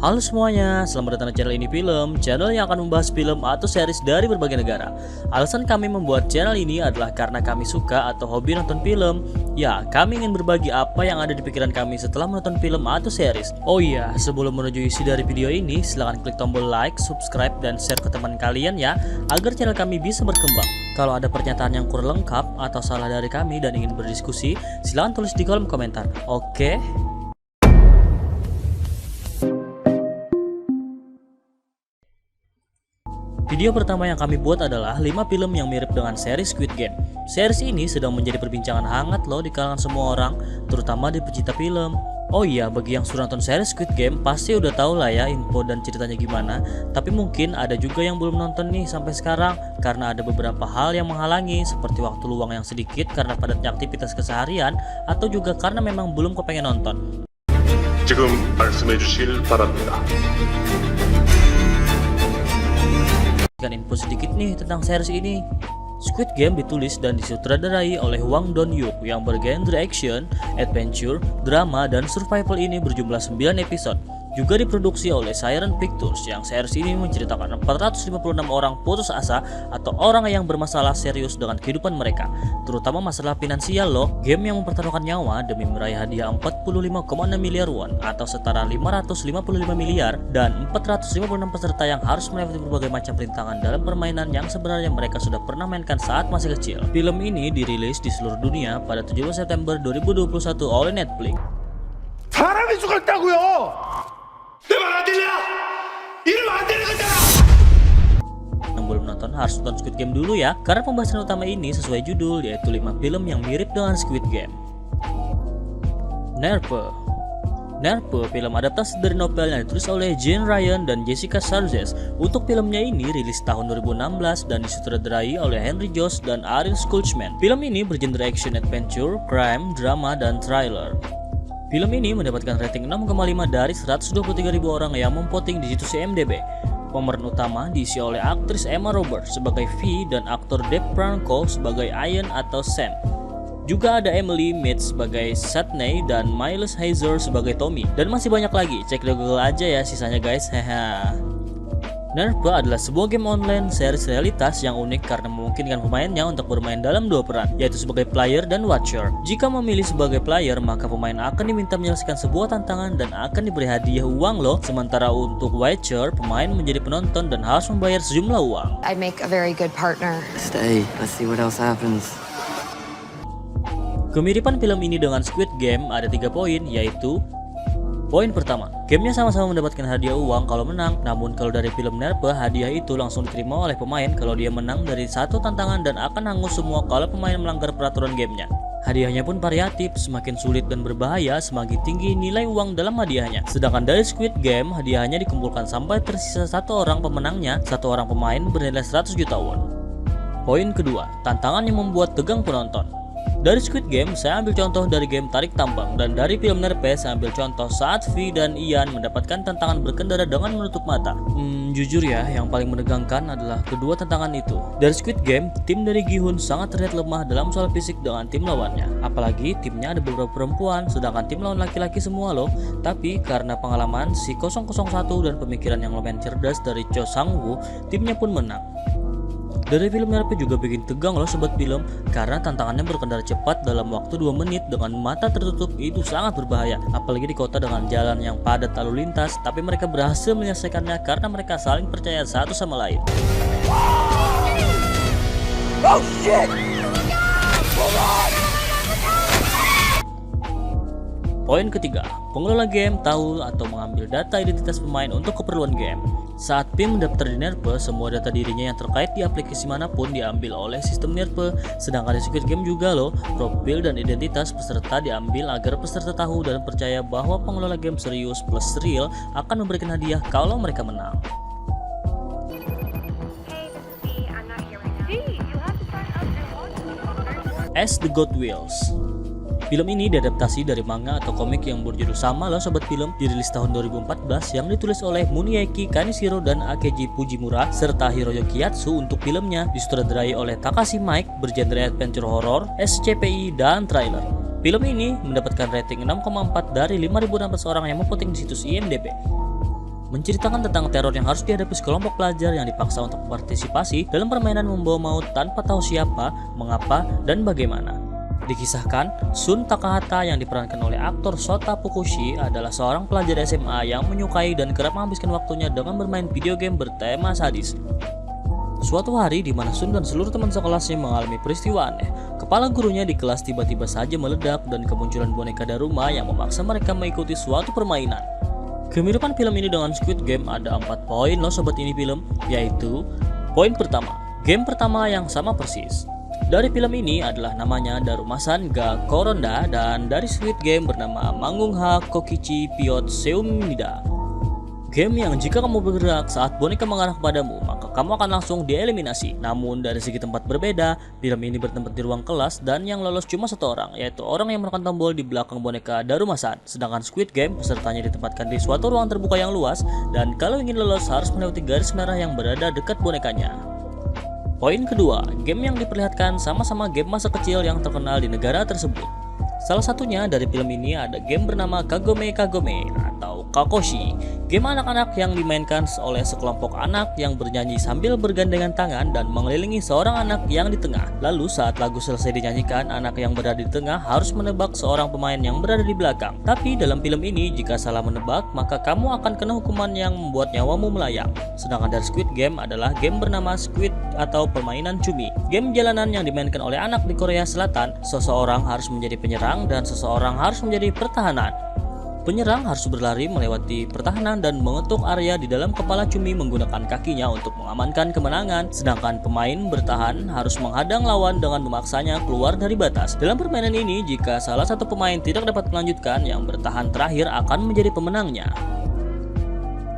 Halo semuanya, selamat datang di channel Ini Film, channel yang akan membahas film atau series dari berbagai negara. Alasan kami membuat channel ini adalah karena kami suka atau hobi nonton film. Ya, kami ingin berbagi apa yang ada di pikiran kami setelah menonton film atau series. Oh iya, sebelum menuju isi dari video ini, silahkan klik tombol like, subscribe, dan share ke teman kalian ya, agar channel kami bisa berkembang. Kalau ada pernyataan yang kurang lengkap atau salah dari kami dan ingin berdiskusi, silahkan tulis di kolom komentar. Oke? Video pertama yang kami buat adalah 5 film yang mirip dengan series Squid Game. Series ini sedang menjadi perbincangan hangat loh di kalangan semua orang, terutama di pecinta film. Oh iya, bagi yang sudah nonton series Squid Game pasti udah tahu lah ya info dan ceritanya gimana. Tapi mungkin ada juga yang belum nonton nih sampai sekarang karena ada beberapa hal yang menghalangi, seperti waktu luang yang sedikit karena padatnya aktivitas keseharian, atau juga karena memang belum kepengen nonton. 지금 말씀해 주실 바랍니다. Info sedikit nih tentang series ini. Squid Game ditulis dan disutradarai oleh Hwang Don-hyuk yang bergenre action, adventure, drama, dan survival. Ini berjumlah 9 episode. Juga diproduksi oleh Siren Pictures, yang series ini menceritakan 456 orang putus asa atau orang yang bermasalah serius dengan kehidupan mereka, terutama masalah finansial loh. Game yang mempertaruhkan nyawa demi meraih hadiah 45,6 miliar won atau setara 555 miliar, dan 456 peserta yang harus melewati berbagai macam rintangan dalam permainan yang sebenarnya mereka sudah pernah mainkan saat masih kecil. Film ini dirilis di seluruh dunia pada 17 September 2021 oleh Netflix. 사람이 죽었다고요! 내 말 안 들려? 이러면 안 되는 거잖아! Yang belum nonton harus nonton Squid Game dulu ya, karena pembahasan utama ini sesuai judul, yaitu 5 film yang mirip dengan Squid Game. Nerpe. Nerpe, film adaptasi dari novel yang ditulis oleh Jane Ryan dan Jessica Sanchez. Untuk filmnya ini rilis tahun 2016 dan disutradarai oleh Henry Joss dan Ariel Schultzman. Film ini bergenre action adventure, crime, drama, dan thriller. Film ini mendapatkan rating 6,5 dari 123.000 orang yang memvoting di situs IMDb. Pemeran utama diisi oleh aktris Emma Roberts sebagai V dan aktor Dave Franco sebagai Ian atau Sam. Juga ada Emily Mitz sebagai Sydney dan Miles Heiser sebagai Tommy. Dan masih banyak lagi, cek di Google aja ya sisanya guys. Haha. Nerpe adalah sebuah game online series realitas yang unik karena memungkinkan pemainnya untuk bermain dalam dua peran, yaitu sebagai player dan watcher. Jika memilih sebagai player, maka pemain akan diminta menyelesaikan sebuah tantangan dan akan diberi hadiah uang loh. Sementara untuk watcher, pemain menjadi penonton dan harus membayar sejumlah uang. I make a very good partner. Stay, let's see what else happens. Kemiripan film ini dengan Squid Game ada 3 poin, yaitu: poin pertama, gamenya sama-sama mendapatkan hadiah uang kalau menang, namun kalau dari film Nerpe, hadiah itu langsung diterima oleh pemain kalau dia menang dari satu tantangan dan akan hangus semua kalau pemain melanggar peraturan gamenya. Hadiahnya pun variatif, semakin sulit dan berbahaya semakin tinggi nilai uang dalam hadiahnya. Sedangkan dari Squid Game, hadiahnya dikumpulkan sampai tersisa 1 orang pemenangnya, 1 orang pemain bernilai 100 juta won. Poin kedua, tantangan yang membuat tegang penonton. Dari Squid Game, saya ambil contoh dari game tarik tambang, dan dari film Nerpe, saya ambil contoh saat V dan Ian mendapatkan tantangan berkendara dengan menutup mata. Jujur ya, yang paling menegangkan adalah kedua tantangan itu. Dari Squid Game, tim dari Gi-hun sangat terlihat lemah dalam soal fisik dengan tim lawannya. Apalagi timnya ada beberapa perempuan, sedangkan tim lawan laki-laki semua loh. Tapi karena pengalaman si 001 dan pemikiran yang lumayan cerdas dari Cho Sang-woo, timnya pun menang. Dari film Nerpe juga bikin tegang loh sobat film, karena tantangannya berkendara cepat dalam waktu 2 menit dengan mata tertutup. Itu sangat berbahaya, apalagi di kota dengan jalan yang padat lalu lintas. Tapi mereka berhasil menyelesaikannya karena mereka saling percaya satu sama lain. Oh shit! Poin ketiga, pengelola game tahu atau mengambil data identitas pemain untuk keperluan game. Saat PIM mendaftar di Nerpe, semua data dirinya yang terkait di aplikasi manapun diambil oleh sistem Nerpe. Sedangkan di Squid Game juga loh, profil dan identitas peserta diambil agar peserta tahu dan percaya bahwa pengelola game serius plus real akan memberikan hadiah kalau mereka menang. As the God Wills. Film ini diadaptasi dari manga atau komik yang berjudul sama loh sobat film, dirilis tahun 2014 yang ditulis oleh Munieki Kaneshiro dan Akeji Fujimura serta Hiroyuki Yatsu. Untuk filmnya disutradarai oleh Takashi Miike, bergenre adventure horror, SCPI, dan thriller. Film ini mendapatkan rating 6,4 dari 5.600 orang yang memvoting di situs IMDb. Menceritakan tentang teror yang harus dihadapi sekelompok pelajar yang dipaksa untuk berpartisipasi dalam permainan membawa maut tanpa tahu siapa, mengapa, dan bagaimana. Dikisahkan, Sun Takahata yang diperankan oleh aktor Shota Fukushi adalah seorang pelajar SMA yang menyukai dan kerap menghabiskan waktunya dengan bermain video game bertema sadis. Suatu hari di mana Sun dan seluruh teman sekelasnya mengalami peristiwa aneh, kepala gurunya di kelas tiba-tiba saja meledak dan kemunculan boneka Daruma yang memaksa mereka mengikuti suatu permainan. Kemiripan film ini dengan Squid Game ada 4 poin loh sobat ini film, yaitu poin pertama, game pertama yang sama persis. Dari film ini adalah namanya Darumasan ga Koronda dan dari Squid Game bernama Mangungha Kokichi Pyot Seumnida. Game yang jika kamu bergerak saat boneka mengarah kepadamu, maka kamu akan langsung dieliminasi. Namun dari segi tempat berbeda, film ini bertempat di ruang kelas dan yang lolos cuma 1 orang, yaitu orang yang menekan tombol di belakang boneka Darumasan. Sedangkan Squid Game pesertanya ditempatkan di suatu ruang terbuka yang luas dan kalau ingin lolos harus melewati garis merah yang berada dekat bonekanya. Poin kedua, game yang diperlihatkan sama-sama game masa kecil yang terkenal di negara tersebut. Salah satunya dari film ini ada game bernama Kagome Kagome atau Kakoshi. Game anak-anak yang dimainkan oleh sekelompok anak yang bernyanyi sambil bergandengan tangan dan mengelilingi seorang anak yang di tengah. Lalu saat lagu selesai dinyanyikan, anak yang berada di tengah harus menebak seorang pemain yang berada di belakang. Tapi dalam film ini jika salah menebak, maka kamu akan kena hukuman yang membuat nyawamu melayang. Sedangkan dari Squid Game adalah game bernama Squid atau permainan cumi. Game jalanan yang dimainkan oleh anak di Korea Selatan, seseorang harus menjadi penyerang dan seseorang harus menjadi pertahanan. Penyerang harus berlari melewati pertahanan dan mengetuk area di dalam kepala cumi menggunakan kakinya untuk mengamankan kemenangan, sedangkan pemain bertahan harus menghadang lawan dengan memaksanya keluar dari batas. Dalam permainan ini, jika salah satu pemain tidak dapat melanjutkan, yang bertahan terakhir akan menjadi pemenangnya.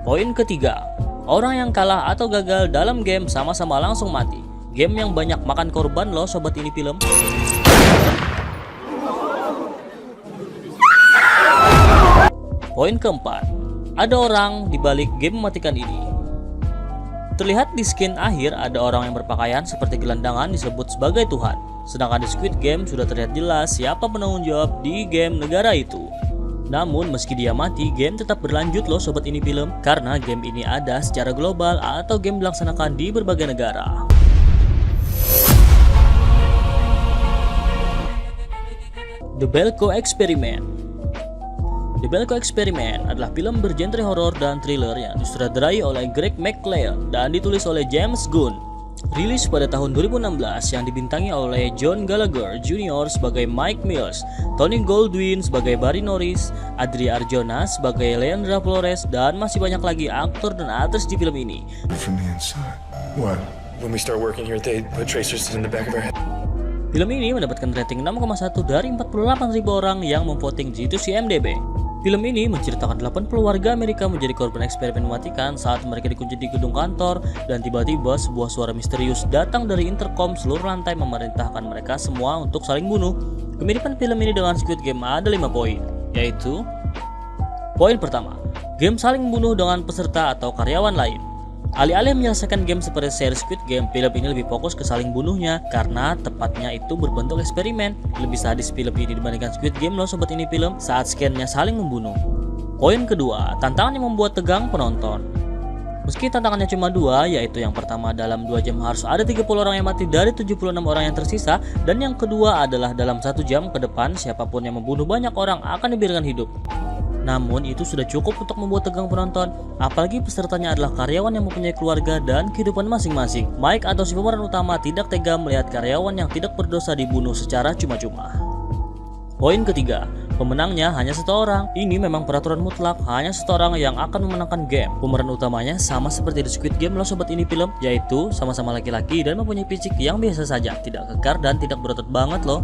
Poin ketiga, orang yang kalah atau gagal dalam game sama-sama langsung mati. Game yang banyak makan korban loh sobat ini film. Poin keempat, ada orang di balik game mematikan ini. Terlihat di skin akhir ada orang yang berpakaian seperti gelandangan disebut sebagai Tuhan. Sedangkan di Squid Game sudah terlihat jelas siapa penanggung jawab di game negara itu. Namun meski dia mati, game tetap berlanjut loh sobat ini film, karena game ini ada secara global atau game dilaksanakan di berbagai negara. The Belko Experiment. The Belko Experiment adalah film bergenre horor dan thriller yang disutradarai oleh Greg McLeod dan ditulis oleh James Gunn. Rilis pada tahun 2016 yang dibintangi oleh John Gallagher Jr. sebagai Mike Mills, Tony Goldwyn sebagai Barry Norris, Adria Arjona sebagai Leandra Flores, dan masih banyak lagi aktor dan aktris di film ini. From the inside. What? When we start working here, they put tracers in the back of our head. Film ini mendapatkan rating 6,1 dari 48.000 orang yang memvoting di situs IMDb. Film ini menceritakan 80 warga Amerika menjadi korban eksperimen mematikan saat mereka dikunci di gedung kantor dan tiba-tiba sebuah suara misterius datang dari intercom seluruh lantai memerintahkan mereka semua untuk saling bunuh. Kemiripan film ini dengan Squid Game ada 5 poin, yaitu poin pertama, game saling membunuh dengan peserta atau karyawan lain. Alih-alih menyelesaikan game seperti seri Squid Game, film ini lebih fokus ke saling bunuhnya karena tepatnya itu berbentuk eksperimen. Lebih sadis film ini dibandingkan Squid Game loh sobat ini film saat scannya saling membunuh. Poin kedua, tantangan yang membuat tegang penonton. Meski tantangannya cuma 2, yaitu yang pertama dalam 2 jam harus ada 30 orang yang mati dari 76 orang yang tersisa, dan yang kedua adalah dalam 1 jam ke depan siapapun yang membunuh banyak orang akan dibiarkan hidup. Namun itu sudah cukup untuk membuat tegang penonton, apalagi pesertanya adalah karyawan yang mempunyai keluarga dan kehidupan masing-masing. Mike atau si pemeran utama tidak tega melihat karyawan yang tidak berdosa dibunuh secara cuma-cuma. Poin ketiga, pemenangnya hanya 1 orang. Ini memang peraturan mutlak, hanya 1 orang yang akan memenangkan game. Pemeran utamanya sama seperti di Squid Game loh sobat ini film, yaitu sama-sama laki-laki dan mempunyai fisik yang biasa saja, tidak kekar dan tidak berotot banget loh.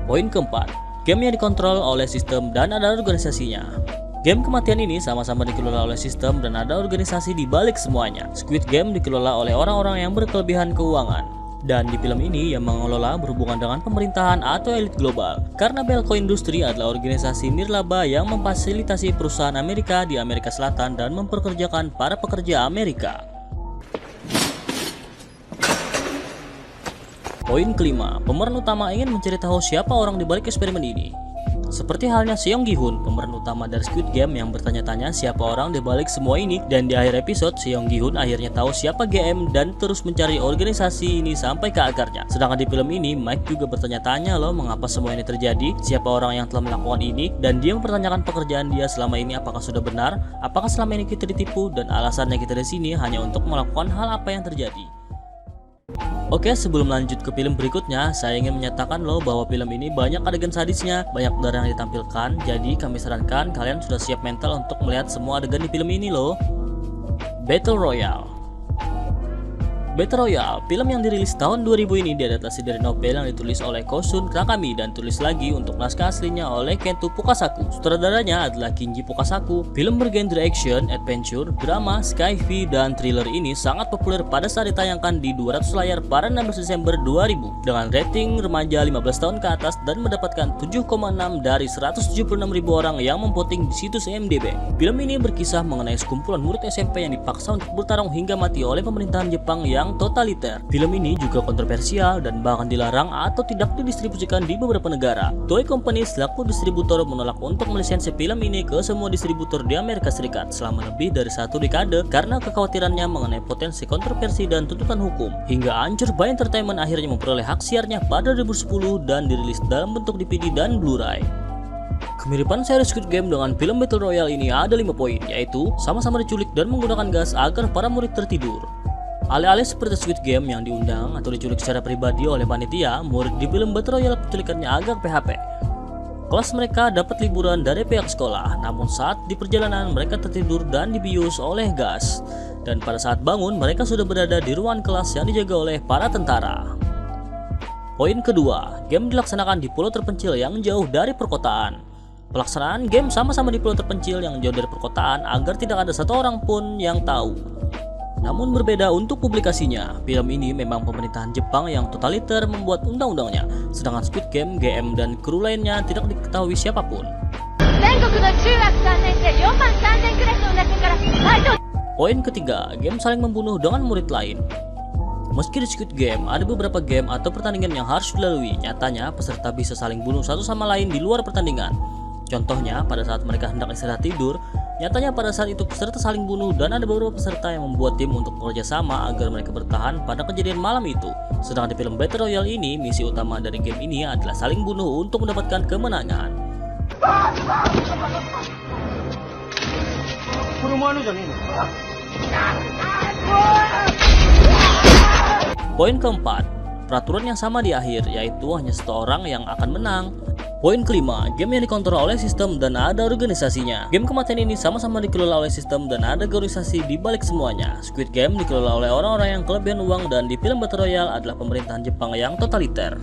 Poin keempat, game yang dikontrol oleh sistem dan ada organisasinya. Game kematian ini sama-sama dikelola oleh sistem dan ada organisasi di balik semuanya. Squid Game dikelola oleh orang-orang yang berkelebihan keuangan. Dan di film ini yang mengelola berhubungan dengan pemerintahan atau elit global. Karena Belko Industri adalah organisasi nirlaba yang memfasilitasi perusahaan Amerika di Amerika Selatan dan memperkerjakan para pekerja Amerika. Poin kelima, pemeran utama ingin mencari tahu siapa orang di balik eksperimen ini. Seperti halnya Seong Gi-hun, pemeran utama dari Squid Game yang bertanya-tanya siapa orang di balik semua ini, dan di akhir episode Seong Gi-hun akhirnya tahu siapa GM dan terus mencari organisasi ini sampai ke akarnya. Sedangkan di film ini Mike juga bertanya-tanya loh mengapa semua ini terjadi, siapa orang yang telah melakukan ini, dan dia mempertanyakan pekerjaan dia selama ini apakah sudah benar, apakah selama ini kita ditipu, dan alasannya kita di sini hanya untuk melakukan hal apa yang terjadi. Oke, sebelum lanjut ke film berikutnya, saya ingin menyatakan loh bahwa film ini banyak adegan sadisnya, banyak darah yang ditampilkan, jadi kami sarankan kalian sudah siap mental untuk melihat semua adegan di film ini loh. Battle Royale. Battle Royale, film yang dirilis tahun 2000 ini diadaptasi dari novel yang ditulis oleh Kosun Nakami dan tulis lagi untuk naskah aslinya oleh Kento Fukasaku. Sutradaranya adalah Kinji Fukasaku. Film bergenre action, adventure, drama, sci-fi, dan thriller ini sangat populer pada saat ditayangkan di 200 layar pada 16 Desember 2000 dengan rating remaja 15 tahun ke atas dan mendapatkan 7,6 dari 176.000 orang yang memvoting di situs IMDb. Film ini berkisah mengenai sekumpulan murid SMP yang dipaksa untuk bertarung hingga mati oleh pemerintahan Jepang yang totaliter. Film ini juga kontroversial dan bahkan dilarang atau tidak didistribusikan di beberapa negara. Toei Company selaku distributor menolak untuk melisensi film ini ke semua distributor di Amerika Serikat selama lebih dari 1 dekade karena kekhawatirannya mengenai potensi kontroversi dan tuntutan hukum. Hingga Anchor by Entertainment akhirnya memperoleh hak siarnya pada 2010 dan dirilis dalam bentuk DVD dan Blu-ray. Kemiripan seri Squid Game dengan film Battle Royale ini ada 5 poin, yaitu sama-sama diculik dan menggunakan gas agar para murid tertidur. Alih-alih seperti Squid Game yang diundang atau diculik secara pribadi oleh panitia, murid di film Battle Royale penculikannya agak PHP. Kelas mereka dapat liburan dari pihak sekolah, namun saat di perjalanan mereka tertidur dan dibius oleh gas. Dan pada saat bangun, mereka sudah berada di ruangan kelas yang dijaga oleh para tentara. Poin kedua, game dilaksanakan di pulau terpencil yang jauh dari perkotaan. Pelaksanaan game sama-sama di pulau terpencil yang jauh dari perkotaan agar tidak ada satu orang pun yang tahu. Namun berbeda untuk publikasinya, film ini memang pemerintahan Jepang yang totaliter membuat undang-undangnya, sedangkan Squid Game, GM, dan kru lainnya tidak diketahui siapapun. Poin ketiga, game saling membunuh dengan murid lain. Meski di Squid Game ada beberapa game atau pertandingan yang harus dilalui, nyatanya peserta bisa saling bunuh satu sama lain di luar pertandingan. Contohnya, pada saat mereka hendak istirahat tidur, nyatanya pada saat itu peserta saling bunuh dan ada beberapa peserta yang membuat tim untuk bekerja sama agar mereka bertahan pada kejadian malam itu. Sedangkan di film Battle Royale ini, misi utama dari game ini adalah saling bunuh untuk mendapatkan kemenangan. Poin keempat, peraturan yang sama di akhir, yaitu hanya satu orang yang akan menang. Poin kelima, game yang dikontrol oleh sistem dan ada organisasinya. Game kematian ini sama-sama dikelola oleh sistem dan ada organisasi di balik semuanya. Squid Game dikelola oleh orang-orang yang kelebihan uang dan di film Battle Royale adalah pemerintahan Jepang yang totaliter.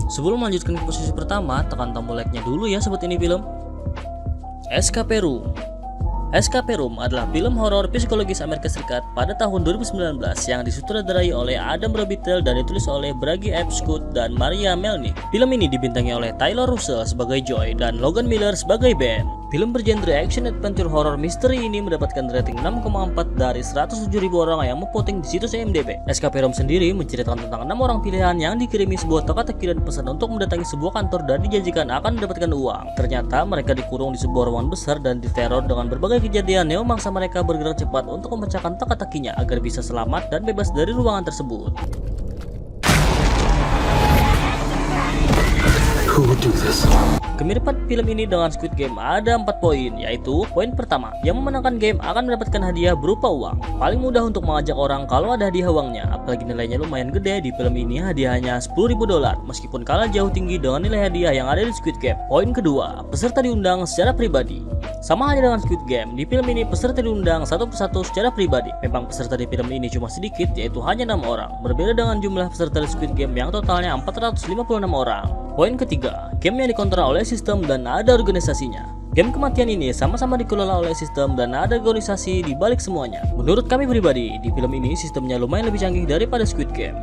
Sebelum melanjutkan ke posisi pertama, tekan tombol like-nya dulu ya sobat ini film. Escape Room. Escape Room adalah film horor psikologis Amerika Serikat pada tahun 2019 yang disutradarai oleh Adam Robitel dan ditulis oleh Bragi F. Scott dan Maria Melnick. Film ini dibintangi oleh Taylor Russell sebagai Joy dan Logan Miller sebagai Ben. Film bergenre action adventure horror misteri ini mendapatkan rating 6,4 dari 107.000 orang yang memvoting di situs IMDb. Escape Room sendiri menceritakan tentang 6 orang pilihan yang dikirimi sebuah teka-teki dan pesan untuk mendatangi sebuah kantor dan dijanjikan akan mendapatkan uang. Ternyata mereka dikurung di sebuah ruangan besar dan diteror dengan berbagai kejadian yang memaksa mereka bergerak cepat untuk memecahkan teka-tekinya agar bisa selamat dan bebas dari ruangan tersebut. Who would do this? Kemiripan film ini dengan Squid Game ada 4 poin, yaitu poin pertama, yang memenangkan game akan mendapatkan hadiah berupa uang. Paling mudah untuk mengajak orang kalau ada hadiah uangnya, apalagi nilainya lumayan gede. Di film ini hadiahnya $10.000, meskipun kalah jauh tinggi dengan nilai hadiah yang ada di Squid Game. Poin kedua, peserta diundang secara pribadi. Sama halnya dengan Squid Game, di film ini peserta diundang satu persatu secara pribadi. Memang peserta di film ini cuma sedikit, yaitu hanya 6 orang, berbeda dengan jumlah peserta di Squid Game yang totalnya 456 orang. Poin ketiga, game yang dikontrol oleh sistem dan ada organisasinya. Game kematian ini sama-sama dikelola oleh sistem dan ada organisasi di balik semuanya. Menurut kami pribadi, di film ini sistemnya lumayan lebih canggih daripada Squid Game.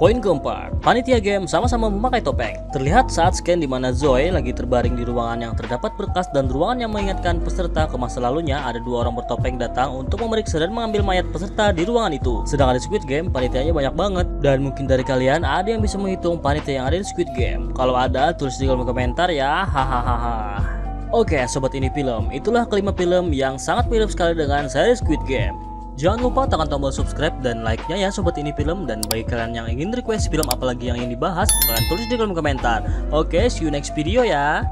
Poin keempat, panitia game sama-sama memakai topeng. Terlihat saat scan di mana Zoe lagi terbaring di ruangan yang terdapat berkas dan ruangan yang mengingatkan peserta ke masa lalunya. Ada dua orang bertopeng datang untuk memeriksa dan mengambil mayat peserta di ruangan itu. Sedangkan di Squid Game panitianya banyak banget, dan mungkin dari kalian ada yang bisa menghitung panitia yang ada di Squid Game. Kalau ada, tulis di kolom komentar ya. Hahaha. Oke, sobat ini film, itulah kelima film yang sangat mirip sekali dengan seri Squid Game. Jangan lupa tekan tombol subscribe dan like-nya ya sobat ini film. Dan bagi kalian yang ingin request film apalagi yang ingin dibahas, kalian tulis di kolom komentar. Oke, see you next video ya.